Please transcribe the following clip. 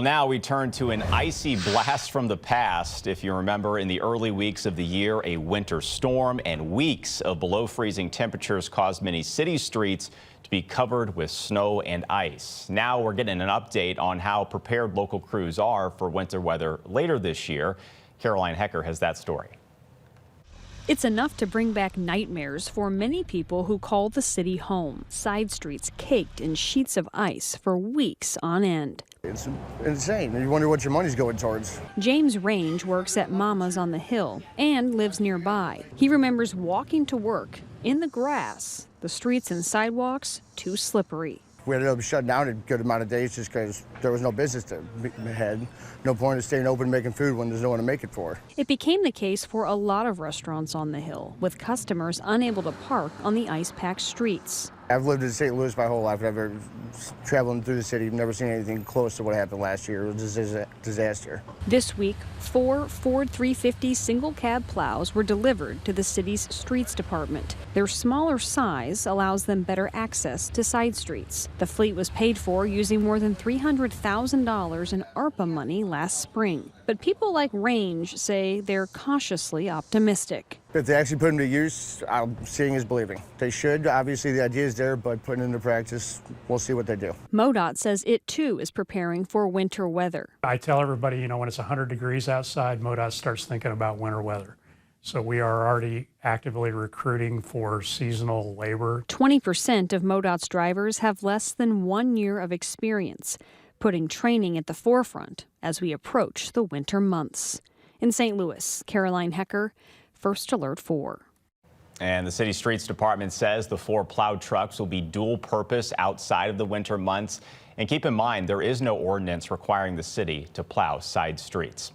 Now we turn to an icy blast from the past. If you remember, in the early weeks of the year, a winter storm and weeks of below freezing temperatures caused many city streets to be covered with snow and ice. Now we're getting an update on how prepared local crews are for winter weather later this year. Caroline Hecker has that story. It's enough to bring back nightmares for many people who call the city home. Side streets caked in sheets of ice for weeks on end. It's insane. You wonder what your money's going towards. James Range works at Mama's on the Hill and lives nearby. He remembers walking to work in the grass, the streets and sidewalks too slippery. We ended up shutting down a good amount of days just because there was no business to had. No point in staying open making food when there's no one to make it for. It became the case for a lot of restaurants on the Hill, with customers unable to park on the ice-packed streets. I've lived in St. Louis my whole life. I've traveling through the city, never seen anything close to what happened last year. It was a disaster. This week, 4 Ford 350 single cab plows were delivered to the city's streets department. Their smaller size allows them better access to side streets. The fleet was paid for using more than $300,000 in ARPA money last spring. But people like Range say they're cautiously optimistic. If they actually put them to use, seeing is believing. They should. Obviously, the idea is there, but putting it into practice, we'll see what they do. MoDOT says it, too, is preparing for winter weather. I tell everybody, when it's 100 degrees outside, MoDOT starts thinking about winter weather. So we are already actively recruiting for seasonal labor. 20% of MoDOT's drivers have less than 1 year of experience, putting training at the forefront as we approach the winter months. In St. Louis, Caroline Hecker, First Alert 4. And the city streets department says the 4 plowed trucks will be dual purpose outside of the winter months. And keep in mind, there is no ordinance requiring the city to plow side streets.